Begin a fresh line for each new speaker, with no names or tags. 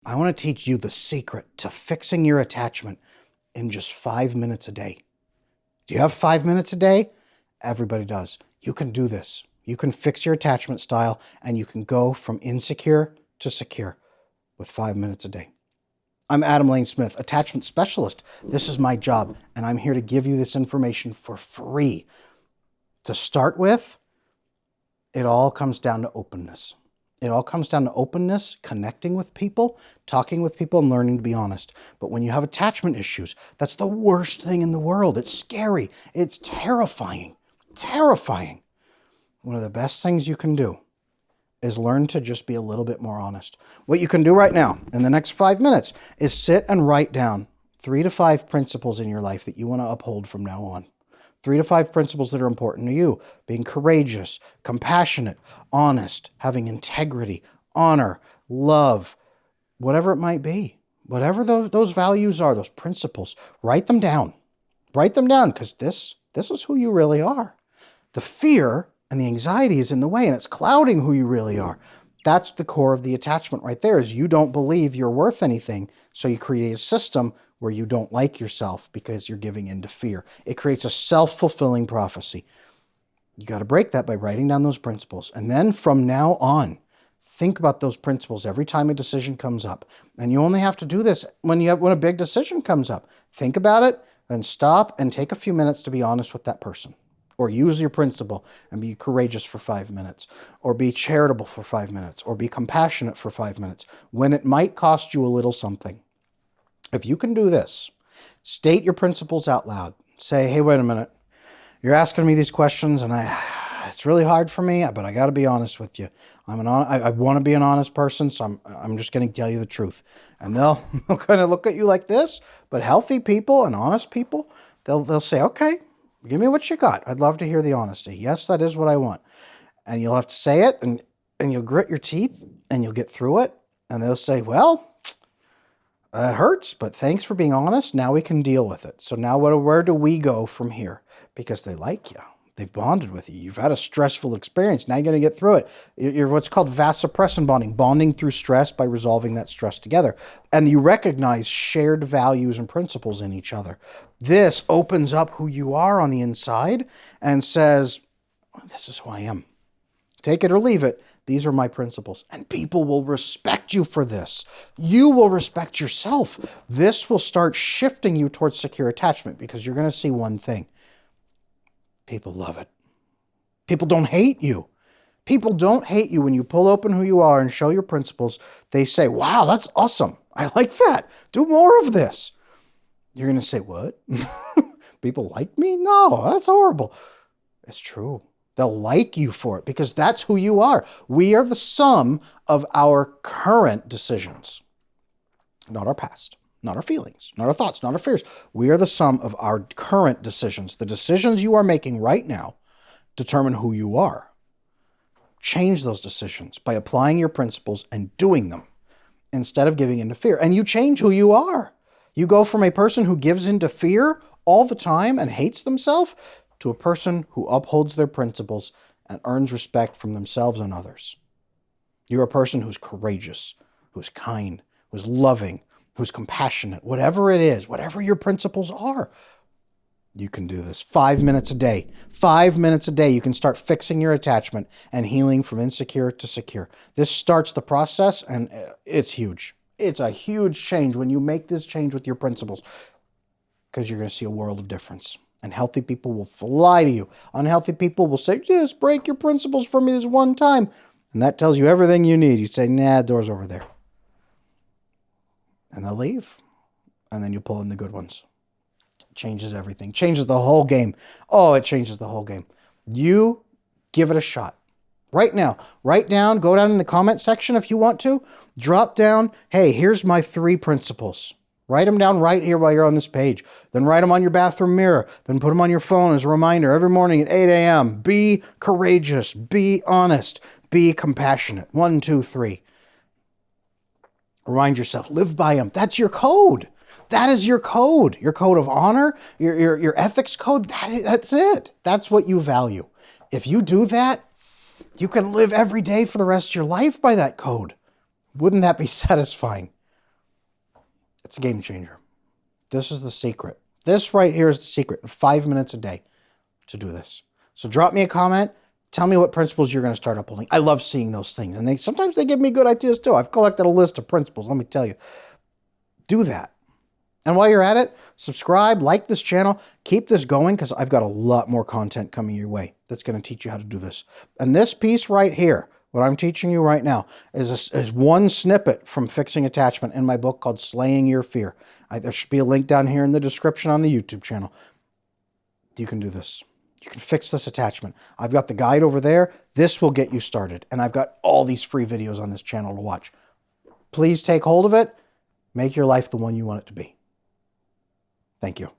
I want to teach you the secret to fixing your attachment in just 5 minutes a day. Do you have 5 minutes a day? Everybody does. You can do this. You can fix your attachment style and you can go from insecure to secure with 5 minutes a day. I'm Adam Lane Smith, attachment specialist. This is my job, and I'm here to give you this information for free. To start with, it all comes down to openness. It all comes down to openness, connecting with people, talking with people, and learning to be honest. But when you have attachment issues, that's the worst thing in the world. It's scary. It's terrifying. Terrifying. One of the best things you can do is learn to just be a little bit more honest. What you can do right now, in the next 5 minutes, is sit and write down 3 to 5 principles in your life that you want to uphold from now on. 3 to 5 principles that are important to you. Being courageous, compassionate, honest, having integrity, honor, love, whatever it might be. Whatever those values are, those principles, write them down. Write them down, because this is who you really are. The fear and the anxiety is in the way, and it's clouding who you really are. That's the core of the attachment right there, is you don't believe you're worth anything, so you create a system where you don't like yourself because you're giving in to fear. It creates a self-fulfilling prophecy. You got to break that by writing down those principles. And then from now on, think about those principles every time a decision comes up. And you only have to do this when a big decision comes up. Think about it, then stop and take a few minutes to be honest with that person. Or use your principle and be courageous for 5 minutes, or be charitable for 5 minutes, or be compassionate for 5 minutes, when it might cost you a little something. If you can do this, state your principles out loud. Say, hey, wait a minute. You're asking me these questions, and it's really hard for me, but I got to be honest with you. I want to be an honest person, so I'm just going to tell you the truth. And they'll kind of look at you like this, but healthy people and honest people, they'll say, okay, give me what you got. I'd love to hear the honesty. Yes, that is what I want. And you'll have to say it, and you'll grit your teeth, and you'll get through it. And they'll say, well, it hurts, but thanks for being honest. Now we can deal with it. So now where do we go from here? Because they like you. They've bonded with you. You've had a stressful experience. Now you're going to get through it. You're what's called vasopressin bonding, bonding through stress by resolving that stress together. And you recognize shared values and principles in each other. This opens up who you are on the inside and says, this is who I am. Take it or leave it. These are my principles. And people will respect you for this. You will respect yourself. This will start shifting you towards secure attachment, because you're going to see one thing. People love it. People don't hate you. People don't hate you when you pull open who you are and show your principles. They say, wow, that's awesome. I like that. Do more of this. You're going to say, what? People like me? No, that's horrible. It's true. They'll like you for it because that's who you are. We are the sum of our current decisions, not our past. Not our feelings, not our thoughts, not our fears. We are the sum of our current decisions. The decisions you are making right now determine who you are. Change those decisions by applying your principles and doing them instead of giving in to fear. And you change who you are. You go from a person who gives in to fear all the time and hates themselves to a person who upholds their principles and earns respect from themselves and others. You're a person who's courageous, who's kind, who's loving, who's compassionate, whatever it is, whatever your principles are. You can do this 5 minutes a day. 5 minutes a day, you can start fixing your attachment and healing from insecure to secure. This starts the process, and it's huge. It's a huge change when you make this change with your principles, because you're going to see a world of difference. And healthy people will fly to you. Unhealthy people will say, just break your principles for me this one time. And that tells you everything you need. You say, nah, door's over there. And they'll leave. And then you pull in the good ones. It changes everything. Changes the whole game. Oh, it changes the whole game. You give it a shot. Right now. Write down. Go down in the comment section if you want to. Drop down. Hey, here's my 3 principles. Write them down right here while you're on this page. Then write them on your bathroom mirror. Then put them on your phone as a reminder every morning at 8 a.m. Be courageous. Be honest. Be compassionate. 1, 2, 3. Remind yourself, live by them. That's your code. That is your code. Your code of honor, your ethics code. That's it. That's what you value. If you do that, you can live every day for the rest of your life by that code. Wouldn't that be satisfying? It's a game changer. This is the secret. This right here is the secret. 5 minutes a day to do this. So drop me a comment. Tell me what principles you're going to start upholding. I love seeing those things. And sometimes they give me good ideas too. I've collected a list of principles. Let me tell you. Do that. And while you're at it, subscribe, like this channel. Keep this going because I've got a lot more content coming your way that's going to teach you how to do this. And this piece right here, what I'm teaching you right now, is one snippet from Fixing Attachment in my book called Slaying Your Fear. There should be a link down here in the description on the YouTube channel. You can do this. You can fix this attachment. I've got the guide over there. This will get you started. And I've got all these free videos on this channel to watch. Please take hold of it. Make your life the one you want it to be. Thank you.